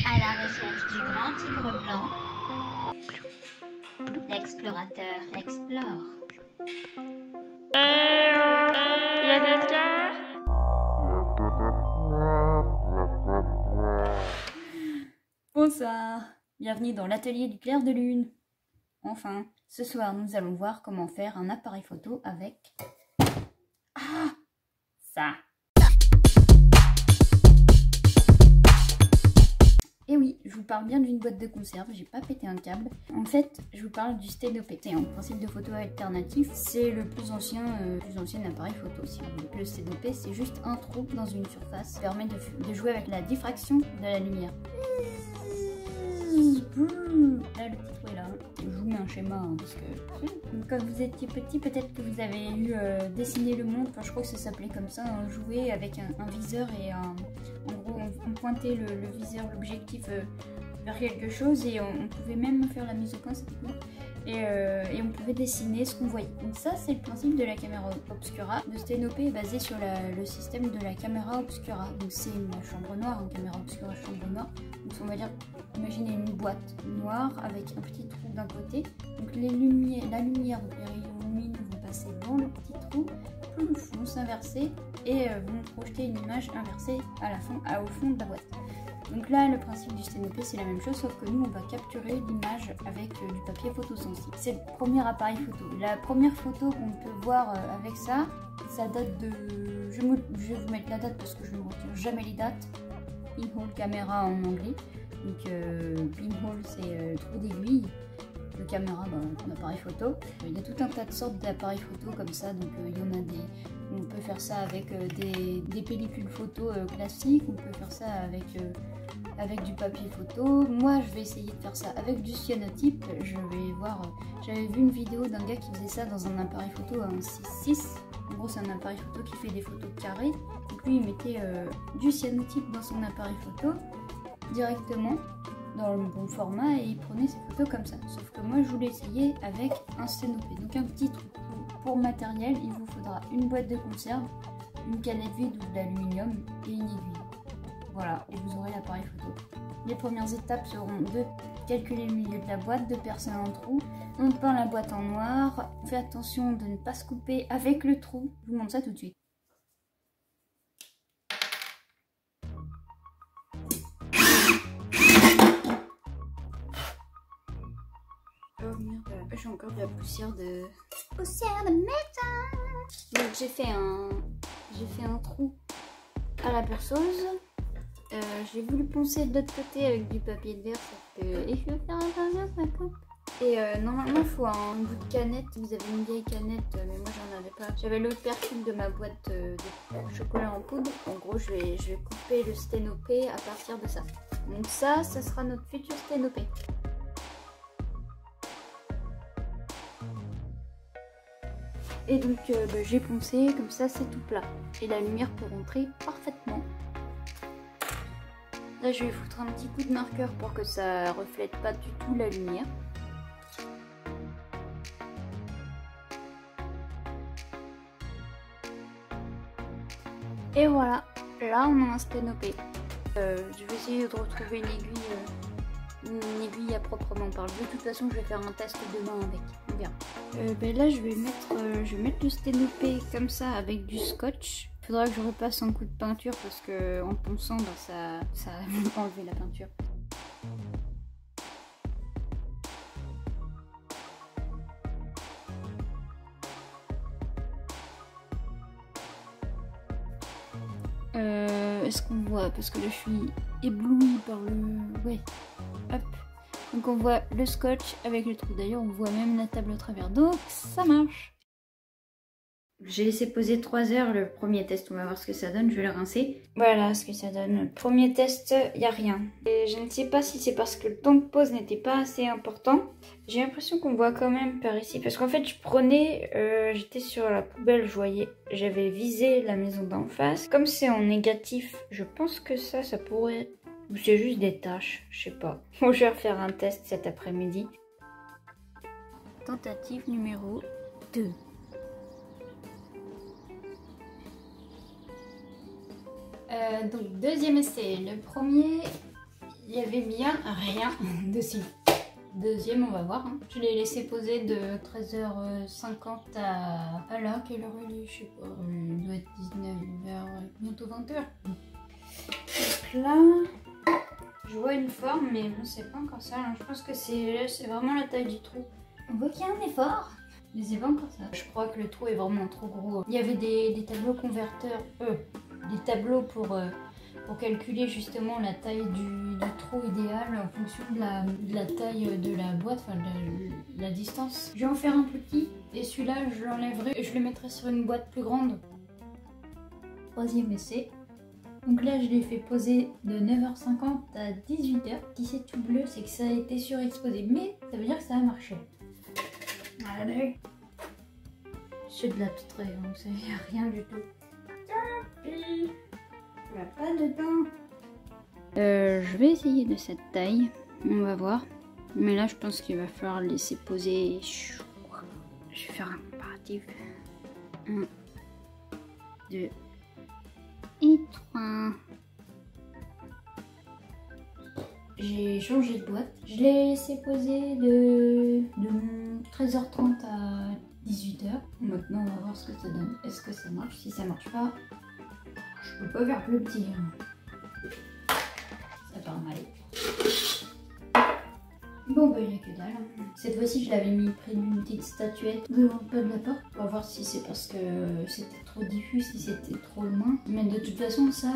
À la recherche du grand tigre blanc, l'explorateur explore. Y a quelqu'un? Bonsoir, bienvenue dans l'atelier du clair de lune. Enfin, ce soir nous allons voir comment faire un appareil photo avec... ça. Et oui, je vous parle bien d'une boîte de conserve, j'ai pas pété un câble. En fait, je vous parle du sténopé. C'est un principe de photo alternatif, c'est le plus ancien appareil photo. Si vous voulez. Le sténopé, c'est juste un trou dans une surface qui permet de jouer avec la diffraction de la lumière. Là, le petit trou est là. Je vous mets un schéma parce que quand vous étiez petit, peut-être que vous avez eu dessiner le monde. Enfin, je crois que ça s'appelait comme ça, jouer avec un viseur et en gros, on pointait le viseur, l'objectif vers quelque chose et on pouvait même faire la mise au point, c'était cool. Et on pouvait dessiner ce qu'on voyait. Donc ça, c'est le principe de la caméra obscura. Le sténopé est basé sur le système de la caméra obscura. Donc c'est une chambre noire, une caméra obscura chambre noire. Donc on va dire, imaginez une boîte noire avec un petit trou d'un côté. Donc la lumière, donc les rayons lumineux vont passer dans le petit trou, vont s'inverser et vont projeter une image inversée au fond de la boîte. Donc là, le principe du sténopé, c'est la même chose, sauf que nous, on va capturer l'image avec du papier photosensible. C'est le premier appareil photo. La première photo qu'on peut voir avec ça, ça date de... Je vais vous mettre la date parce que je ne retiens jamais les dates. Pinhole caméra en anglais. Donc pinhole, c'est trou d'aiguille. Le caméra, un appareil photo. Il y a tout un tas de sortes d'appareils photo comme ça, donc il y en a des... On peut faire ça avec des pellicules photo classiques, on peut faire ça avec du papier photo. Moi, je vais essayer de faire ça avec du cyanotype. Je vais voir, j'avais vu une vidéo d'un gars qui faisait ça dans un appareil photo, un 6.6. En gros, c'est un appareil photo qui fait des photos carrées. Donc lui, il mettait du cyanotype dans son appareil photo directement dans le bon format et il prenait ses photos comme ça. Sauf que moi, je voulais essayer avec un sténopé, donc un petit trou. Pour matériel, il vous faudra une boîte de conserve, une canette vide ou de l'aluminium et une aiguille. Voilà, et vous aurez l'appareil photo. Les premières étapes seront de calculer le milieu de la boîte, de percer un trou. On peint la boîte en noir. On fait attention de ne pas se couper avec le trou. Je vous montre ça tout de suite. Oh merde, j'ai encore de la poussière de métal. Donc j'ai fait un trou à la perceuse. J'ai voulu poncer de l'autre côté avec du papier de verre, sauf que et je vais faire un ça coupe. Et normalement il faut un bout de canette. Vous avez une vieille canette, mais moi j'en avais pas. J'avais l'opercule de ma boîte de chocolat en poudre. En gros je vais couper le sténopé à partir de ça. Donc ça sera notre futur sténopé. Et donc j'ai poncé, comme ça c'est tout plat. Et la lumière peut rentrer parfaitement. Là je vais foutre un petit coup de marqueur pour que ça reflète pas du tout la lumière. Et voilà, là on a un sténopé. Je vais essayer de retrouver une aiguille à proprement parler. De toute façon je vais faire un test demain avec, on verra. Là je vais mettre le sténopé comme ça avec du scotch. Il faudra que je repasse un coup de peinture parce que en ponçant ça va enlever la peinture. Est-ce qu'on voit, parce que là je suis éblouie par le... Ouais, hop. Donc on voit le scotch avec le trou. D'ailleurs on voit même la table au travers. Donc ça marche. J'ai laissé poser 3 heures le premier test. On va voir ce que ça donne. Je vais le rincer. Voilà ce que ça donne. Le premier test, il n'y a rien. Et je ne sais pas si c'est parce que le temps de pause n'était pas assez important. J'ai l'impression qu'on voit quand même par ici. Parce qu'en fait je prenais, j'étais sur la poubelle, je voyais, j'avais visé la maison d'en face. Comme c'est en négatif, je pense que ça pourrait... Ou c'est juste des taches, je sais pas. Bon, je vais refaire un test cet après-midi. Tentative numéro 2. Donc deuxième essai. Le premier, il y avait bien rien dessus. Deuxième, on va voir. Hein. Je l'ai laissé poser de 13h50 à là. Quelle heure il est? Je sais pas. Il doit être 19h, bientôt 20h. Donc là, je vois une forme, mais bon, c'est pas encore ça. Hein. Je pense que c'est vraiment la taille du trou. On voit qu'il y a un effort, mais c'est pas encore ça. Je crois que le trou est vraiment trop gros. Il y avait des tableaux converteurs, des tableaux pour calculer justement la taille du trou idéal en fonction de la taille de la boîte, enfin de la distance. Je vais en faire un petit et celui-là je l'enlèverai et je le mettrai sur une boîte plus grande. Troisième essai. Donc là je l'ai fait poser de 9h50 à 18h. Si c'est tout bleu, c'est que ça a été surexposé, mais ça veut dire que ça a marché. Allez. C'est de l'abstrait, donc ça n'y a rien du tout. Tapis. Il n'y a pas dedans. Je vais essayer de cette taille. On va voir. Mais là, je pense qu'il va falloir laisser poser. Je vais faire un comparatif. 1, 2 et 3. J'ai changé de boîte. Je l'ai laissé poser de 13h30 à 18h. Maintenant, on va voir ce que ça donne. Est-ce que ça marche? Si ça marche pas, je peux pas faire plus petit. Ça part mal. Bon bah il n'y a que dalle. Cette fois-ci je l'avais mis près d'une petite statuette devant le pas de la porte. On va voir si c'est parce que c'était trop diffus, si c'était trop loin. Mais de toute façon ça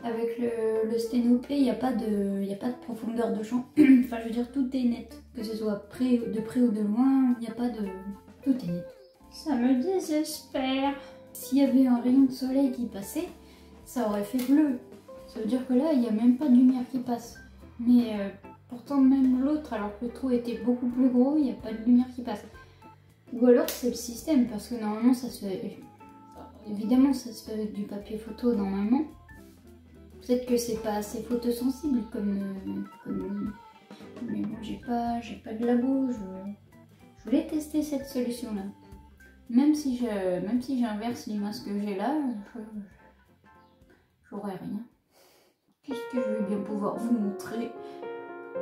avec le sténopé il n'y a pas de profondeur de champ. Enfin je veux dire tout est net. Que ce soit de près ou de loin, il n'y a pas de... Tout est net. Ça me désespère. S'il y avait un rayon de soleil qui passait, ça aurait fait bleu. Ça veut dire que là, il n'y a même pas de lumière qui passe. Mais pourtant, même l'autre, alors que le trou était beaucoup plus gros, il n'y a pas de lumière qui passe. Ou alors, c'est le système, parce que normalement, ça se fait... Évidemment, ça se fait avec du papier photo, normalement. Peut-être que c'est pas assez photosensible comme... Mais bon, j'ai pas de labo. Je voulais tester cette solution-là. Même si j'inverse l'image que j'ai là, j'aurais rien. Puisque je vais bien pouvoir vous montrer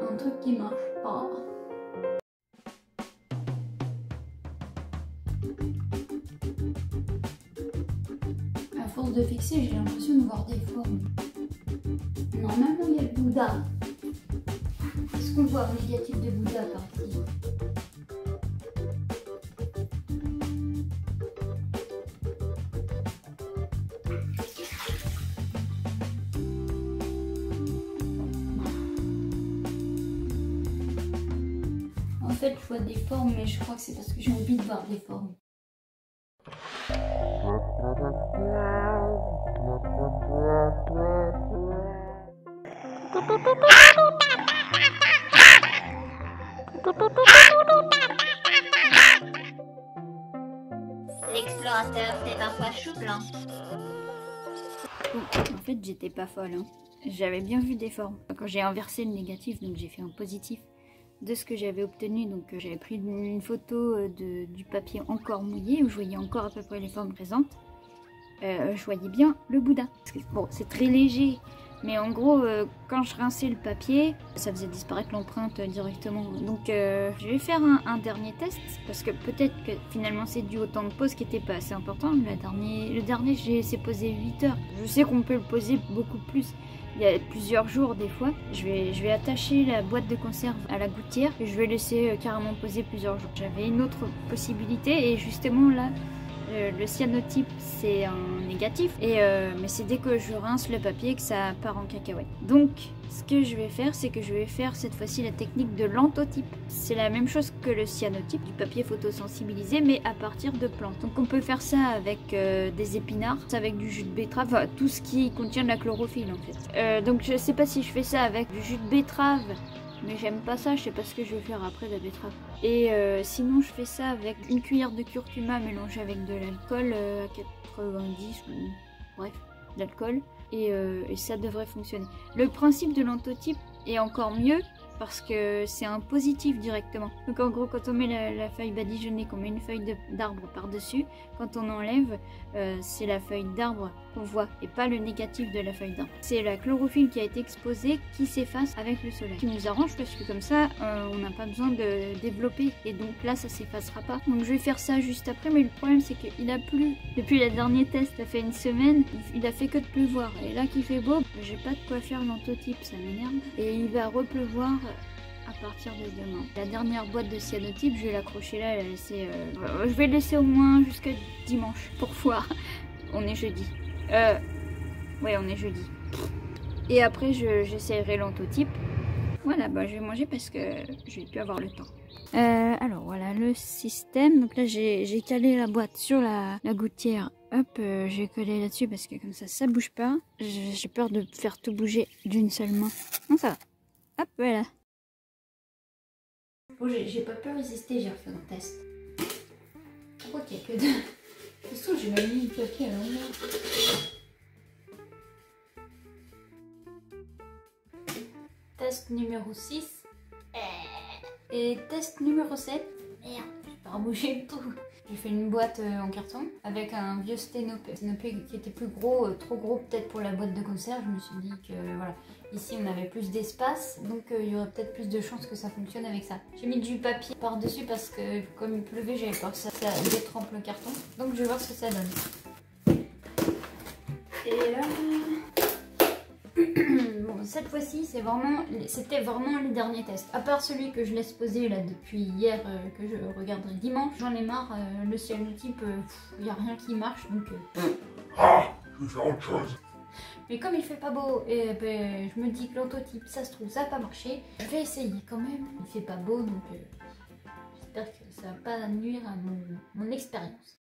un truc qui marche pas. À force de fixer, j'ai l'impression de voir des formes. Normalement, il y a le Bouddha. Est-ce qu'on voit un négatif de Bouddha par ici? En fait, je vois des formes, mais je crois que c'est parce que j'ai envie de voir des formes. L'explorateur fait parfois chou blanc. Bon, en fait, j'étais pas folle. Hein. J'avais bien vu des formes. Quand j'ai inversé le négatif, donc j'ai fait un positif de ce que j'avais obtenu. Donc j'avais pris une photo du papier encore mouillé, où je voyais encore à peu près les formes présentes. Je voyais bien le Bouddha. Bon, c'est très léger. Mais en gros, quand je rinçais le papier, ça faisait disparaître l'empreinte directement. Donc je vais faire un dernier test, parce que peut-être que finalement c'est dû au temps de pause qui n'était pas assez important. Le dernier j'ai laissé poser 8 heures. Je sais qu'on peut le poser beaucoup plus. Il y a plusieurs jours des fois. Je vais attacher la boîte de conserve à la gouttière et je vais laisser carrément poser plusieurs jours. J'avais une autre possibilité et justement là, le cyanotype c'est un négatif mais c'est dès que je rince le papier que ça part en cacahuète. Donc ce que je vais faire, c'est que je vais faire cette fois-ci la technique de l'anthotype. C'est la même chose que le cyanotype, du papier photosensibilisé mais à partir de plantes. Donc on peut faire ça avec des épinards, avec du jus de betterave, enfin, tout ce qui contient de la chlorophylle en fait. Donc je sais pas si je fais ça avec du jus de betterave, mais j'aime pas ça, je sais pas ce que je vais faire après de la betterave. Et sinon je fais ça avec une cuillère de curcuma mélangée avec de l'alcool à 90 ou bref, de l'alcool. Et ça devrait fonctionner. Le principe de l'anthotype est encore mieux parce que c'est un positif directement. Donc en gros, quand on met la feuille badigeonnée, qu'on met une feuille d'arbre par-dessus, quand on enlève, c'est la feuille d'arbre qu'on voit et pas le négatif de la feuille d'encre. C'est la chlorophylle qui a été exposée qui s'efface avec le soleil. Ce qui nous arrange parce que comme ça, on n'a pas besoin de développer et donc là, ça s'effacera pas. Donc je vais faire ça juste après, mais le problème c'est qu'il a plu. Depuis le dernier test, ça fait une semaine, il a fait que de pleuvoir. Et là qu'il fait beau, j'ai pas de quoi faire l'anthotype, ça m'énerve. Et il va repleuvoir à partir de demain. La dernière boîte de cyanotype, je vais l'accrocher là, je vais le laisser au moins jusqu'à dimanche pour voir. On est jeudi. Ouais, on est jeudi. Et après, j'essaierai l'anthotype. Voilà, bah je vais manger parce que je vais plus avoir le temps. Alors voilà le système. Donc là, j'ai calé la boîte sur la gouttière. Hop, j'ai collé là-dessus parce que comme ça bouge pas. J'ai peur de faire tout bouger d'une seule main. Non, ça va. Hop, voilà. Bon, j'ai pas pu résister, j'ai refait un test. Pourquoi qu'il y a que de... De toute façon, j'ai même mis le papier à l'envers. Test numéro 6. Et test numéro 7. Merde, j'ai pas rebougé le tout. J'ai fait une boîte en carton avec un vieux sténopé qui était plus gros, trop gros peut-être pour la boîte de conserve. Je me suis dit que voilà, ici on avait plus d'espace, donc il y aurait peut-être plus de chances que ça fonctionne avec ça. J'ai mis du papier par-dessus parce que comme il pleuvait, j'avais peur que ça détrempe le carton. Donc je vais voir ce que ça donne. Et là... Bon, cette fois-ci, c'était vraiment le dernier test. À part celui que je laisse poser là depuis hier, que je regarderai dimanche, j'en ai marre. Le cyanotype, il n'y a rien qui marche, donc... je vais faire autre chose. Mais comme il fait pas beau, et ben, je me dis que l'anthotype, ça se trouve, ça va pas marcher. Je vais essayer quand même. Il fait pas beau, donc j'espère que ça va pas nuire à mon expérience.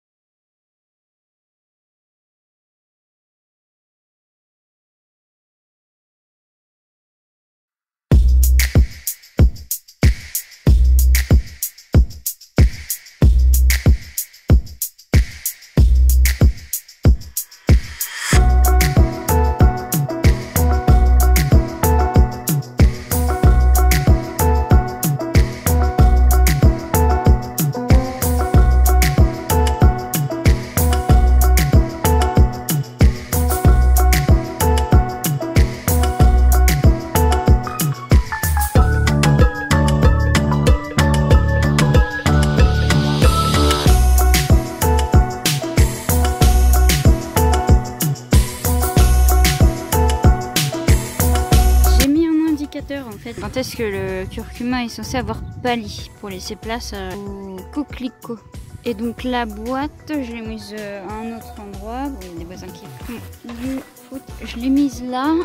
En fait, quand est-ce que le curcuma est censé avoir pâli pour laisser place au coquelicot. Et donc la boîte, je l'ai mise à un autre endroit. Bon, il y a des voisins qui font du foot. Je l'ai mise là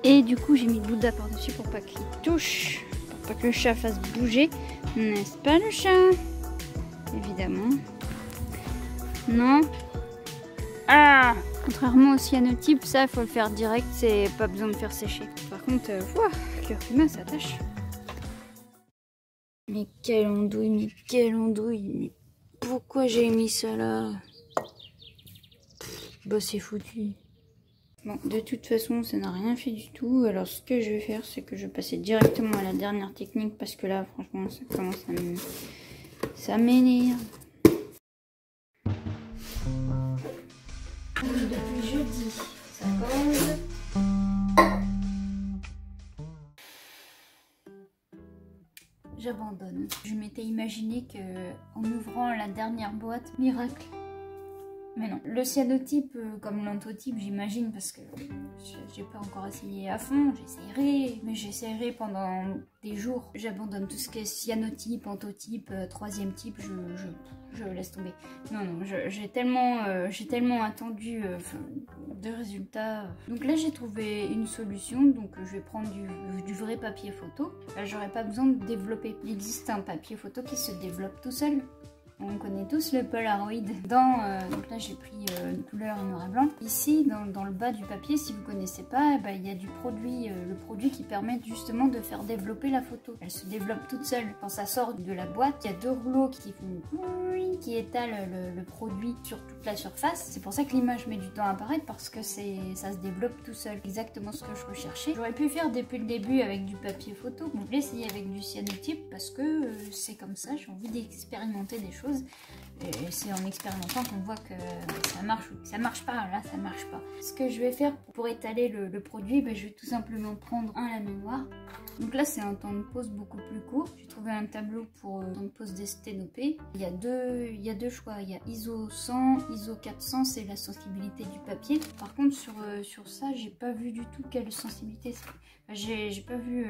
et du coup j'ai mis le Bouddha par-dessus pour pas qu'il touche, pour pas que le chat fasse bouger. N'est-ce pas le chat? Évidemment. Non. Ah! Contrairement au cyanotype, ça faut le faire direct, c'est pas besoin de faire sécher. Par contre, le curcuma s'attache. Mais quelle andouille, mais pourquoi j'ai mis ça là? Bah c'est foutu. Bon, de toute façon, ça n'a rien fait du tout. Alors ce que je vais faire, c'est que je vais passer directement à la dernière technique parce que là, franchement, ça commence ça m'énerve. Depuis jeudi, ça commence. J'abandonne. Je m'étais imaginé que en ouvrant la dernière boîte, miracle. Mais non. Le cyanotype, comme l'anthotype, j'imagine, parce que j'ai pas encore essayé à fond. J'essaierai, mais j'essaierai pendant des jours. J'abandonne tout ce qui est cyanotype, anthotype, troisième type, je laisse tomber. Non, j'ai tellement attendu de résultats. Donc là, j'ai trouvé une solution. Donc je vais prendre du vrai papier photo. Là, j'aurais pas besoin de développer. Il existe un papier photo qui se développe tout seul. On connaît tous le Polaroid. Donc là j'ai pris une couleur noir et blanc. Ici dans le bas du papier, si vous ne connaissez pas, il y a du produit, le produit qui permet justement de faire développer la photo. Elle se développe toute seule. Quand ça sort de la boîte, il y a deux rouleaux qui étalent le produit sur toute la surface. C'est pour ça que l'image met du temps à apparaître parce que ça se développe tout seul. Exactement ce que je recherchais. J'aurais pu faire depuis le début avec du papier photo. Bon, je vais essayer avec du cyanotype parce que c'est comme ça, j'ai envie d'expérimenter des choses. chose. Et c'est en expérimentant qu'on voit que ça marche ou que ça marche pas. Là, ça marche pas. Ce que je vais faire pour étaler le produit, ben, je vais tout simplement prendre un lamoir. Donc là, c'est un temps de pause beaucoup plus court. J'ai trouvé un tableau pour temps de pause des sténopés. Il y a deux choix. Il y a ISO 100, ISO 400, c'est la sensibilité du papier. Par contre, sur ça, j'ai pas vu du tout quelle sensibilité c'est. J'ai pas vu,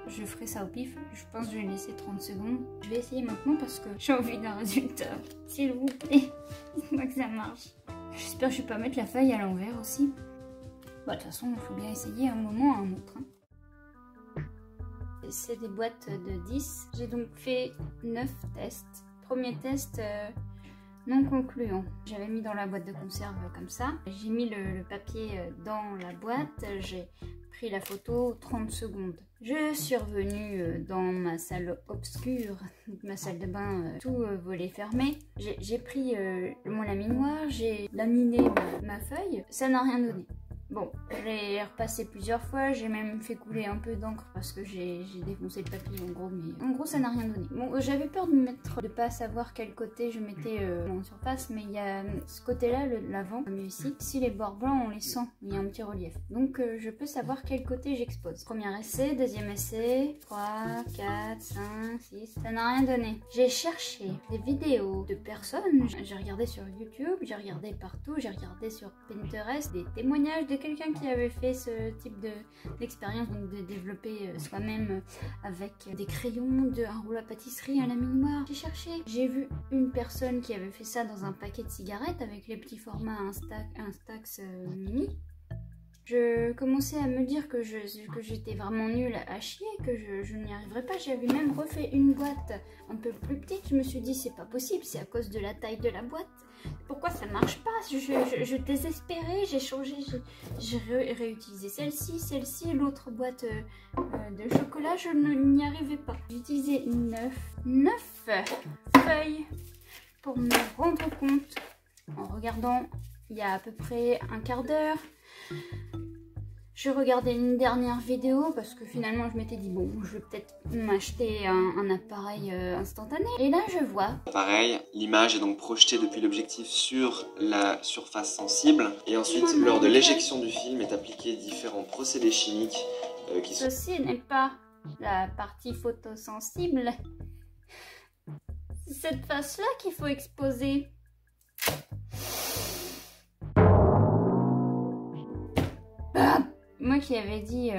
je ferai ça au pif. Je pense que je vais laisser 30 secondes. Je vais essayer maintenant parce que j'ai envie d'un résultat. S'il vous plaît, dites-moi que ça marche. J'espère que je vais pas mettre la feuille à l'envers aussi. Bah, de toute façon, il faut bien essayer un moment à un autre. Hein. C'est des boîtes de 10. J'ai donc fait 9 tests. Premier test non concluant. J'avais mis dans la boîte de conserve comme ça. J'ai mis le papier dans la boîte. J'ai pris la photo 30 secondes. Je suis revenue dans ma salle obscure, ma salle de bain, tout volet fermé. J'ai pris mon laminoir, j'ai laminé ma feuille. Ça n'a rien donné. Bon, j'ai repassé plusieurs fois, j'ai même fait couler un peu d'encre parce que j'ai défoncé le papier en gros, mais en gros ça n'a rien donné. Bon, j'avais peur de pas savoir quel côté je mettais en surface, mais il y a ce côté-là, l'avant, comme ici. Ici les bords blancs on les sent, il y a un petit relief. Donc je peux savoir quel côté j'expose. Premier essai, deuxième essai, 3, 4, 5, 6, ça n'a rien donné. J'ai cherché des vidéos de personnes, j'ai regardé sur YouTube, j'ai regardé partout, j'ai regardé sur Pinterest, des témoignages de quelqu'un qui avait fait ce type d'expérience, donc de développer soi-même avec des crayons, un rouleau à pâtisserie, un laminoir. J'ai cherché, j'ai vu une personne qui avait fait ça dans un paquet de cigarettes avec les petits formats Instax mini. Je commençais à me dire que j'étais vraiment nulle à chier, que je n'y arriverais pas. J'avais même refait une boîte un peu plus petite. Je me suis dit c'est pas possible, c'est à cause de la taille de la boîte. Pourquoi ça marche pas? Je désespérais, j'ai changé, j'ai réutilisé celle-ci, l'autre boîte de chocolat, je n'y arrivais pas. J'ai utilisé 9 feuilles pour me rendre compte, en regardant il y a à peu près un quart d'heure. Je regardais une dernière vidéo parce que finalement je m'étais dit bon, je vais peut-être m'acheter un appareil instantané. Et là je vois. Pareil, l'image est donc projetée depuis l'objectif sur la surface sensible. Et ensuite, lors de l'éjection du film, est appliqué différents procédés chimiques qui sont... Ceci n'est pas la partie photosensible. C'est cette face-là qu'il faut exposer. Moi qui avais dit,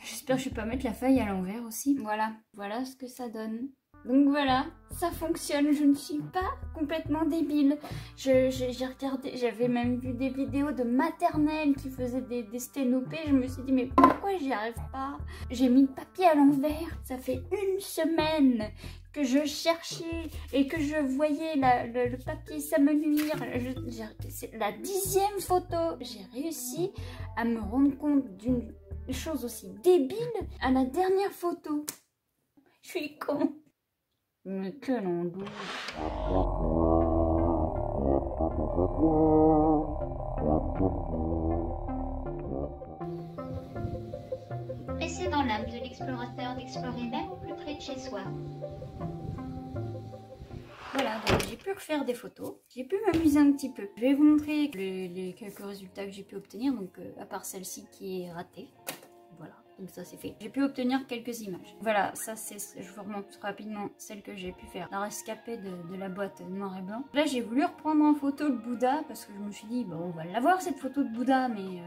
j'espère que je vais pas mettre la feuille à l'envers aussi. Voilà ce que ça donne. Donc voilà, ça fonctionne, je ne suis pas complètement débile. J'ai regardé, j'avais même vu des vidéos de maternelle qui faisaient des sténopés. Je me suis dit mais pourquoi j'y arrive pas? J'ai mis le papier à l'envers, ça fait une semaine que je cherchais et que je voyais le papier s'amenuire. C'est la 10e photo. J'ai réussi à me rendre compte d'une chose aussi débile à la dernière photo. Je suis con. Mais quel andouille. Et c'est dans l'âme de l'explorateur d'explorer même au plus près de chez soi. Voilà, donc j'ai pu refaire des photos, j'ai pu m'amuser un petit peu. Je vais vous montrer les quelques résultats que j'ai pu obtenir, donc à part celle-ci qui est ratée. Voilà, donc ça c'est fait. J'ai pu obtenir quelques images. Voilà, ça c'est, je vous remonte rapidement celle que j'ai pu faire. La rescapée de la boîte noir et blanc. Là j'ai voulu reprendre en photo le Bouddha parce que je me suis dit, bon on va l'avoir cette photo de Bouddha, mais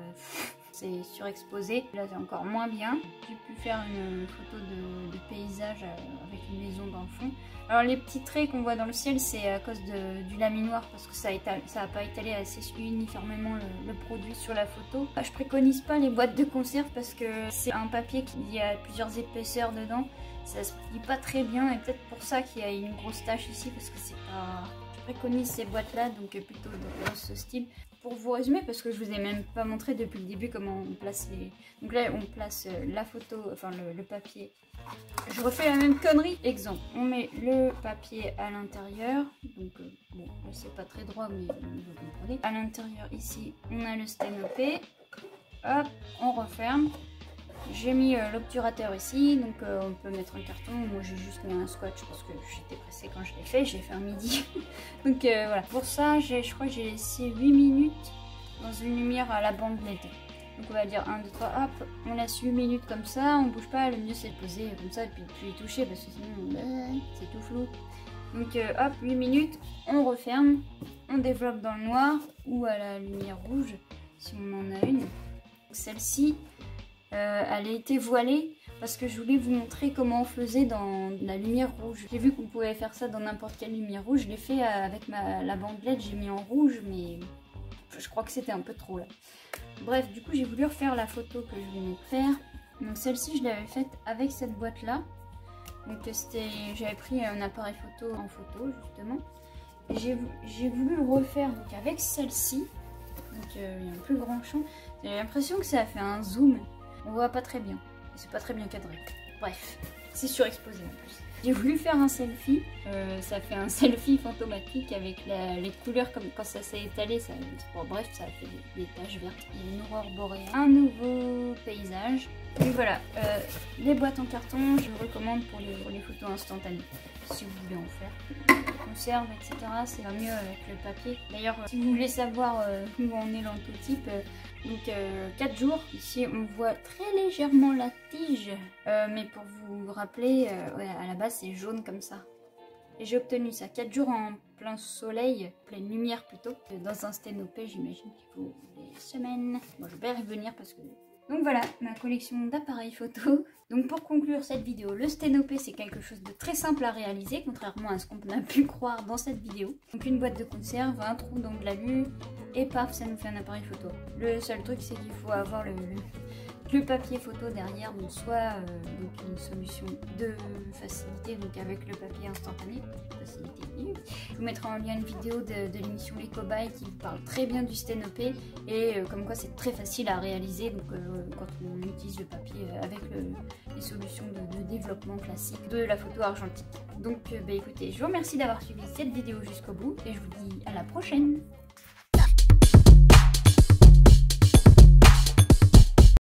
c'est surexposé. Là c'est encore moins bien. J'ai pu faire une photo de paysage avec une maison dans le fond. Alors les petits traits qu'on voit dans le ciel, c'est à cause du laminoir parce que ça a pas étalé assez uniformément le produit sur la photo. Je préconise pas les boîtes de conserve parce que c'est un papier qui a plusieurs épaisseurs dedans. Ça se plie pas très bien et peut-être pour ça qu'il y a une grosse tache ici parce que c'est pas... Je préconise ces boîtes là, donc plutôt dans ce style. Pour vous résumer, parce que je vous ai même pas montré depuis le début comment on place les... Donc là on place la photo, enfin le papier. Je refais la même connerie. Exemple, on met le papier à l'intérieur. Donc bon, c'est pas très droit mais vous comprenez. À l'intérieur ici, on a le sténopé. Hop, on referme. J'ai mis l'obturateur ici, donc on peut mettre un carton. Moi j'ai juste mis un scotch parce que j'étais pressée quand je l'ai fait, j'ai fait un midi. Donc voilà, pour ça je crois que j'ai laissé 8 minutes dans une lumière à la bande LED. Donc on va dire 1, 2, 3, hop, on laisse 8 minutes comme ça, on bouge pas, le mieux c'est de poser comme ça et puis de y toucher parce que sinon c'est tout flou. Donc hop, 8 minutes, on referme, on développe dans le noir ou à la lumière rouge si on en a une. Celle-ci, elle a été voilée parce que je voulais vous montrer comment on faisait dans la lumière rouge. J'ai vu qu'on pouvait faire ça dans n'importe quelle lumière rouge, je l'ai fait avec la bande LED, j'ai mis en rouge mais je crois que c'était un peu trop là. Bref, du coup j'ai voulu refaire la photo que je venais de faire. Donc celle-ci je l'avais faite avec cette boîte là. Donc j'avais pris un appareil photo en photo justement. Et j'ai voulu le refaire donc avec celle-ci. Donc il y a un plus grand champ. J'ai l'impression que ça a fait un zoom. On voit pas très bien. C'est pas très bien cadré. Bref, c'est surexposé en plus. J'ai voulu faire un selfie. Ça fait un selfie fantomatique avec les couleurs comme quand ça s'est étalé. Bon, bref, ça a fait des taches vertes. Il y a une aurore boréale. Un nouveau paysage. Et voilà, les boîtes en carton, je recommande pour les photos instantanées. Si vous voulez en faire. Conserve, etc. C'est mieux avec le papier. D'ailleurs, si vous voulez savoir où en est l'antotype, donc 4 jours. Ici, on voit très légèrement la tige. Mais pour vous rappeler, ouais, à la base, c'est jaune comme ça. Et j'ai obtenu ça 4 jours en plein soleil, pleine lumière plutôt. Dans un sténopé, j'imagine qu'il faut des semaines. Moi, je vais revenir parce que... Donc voilà, ma collection d'appareils photo. Donc pour conclure cette vidéo, le sténopé c'est quelque chose de très simple à réaliser, contrairement à ce qu'on a pu croire dans cette vidéo. Donc une boîte de conserve, un trou dans de l'alu, et paf, ça nous fait un appareil photo. Le seul truc c'est qu'il faut avoir le papier photo derrière, donc soit donc une solution de facilité, donc avec le papier instantané, facilité. Je vous mettrai en lien une vidéo de l'émission Les Cobayes qui vous parle très bien du sténopé et comme quoi c'est très facile à réaliser donc, quand on utilise le papier avec les solutions de développement classique de la photo argentique. Donc bah, écoutez, je vous remercie d'avoir suivi cette vidéo jusqu'au bout et je vous dis à la prochaine.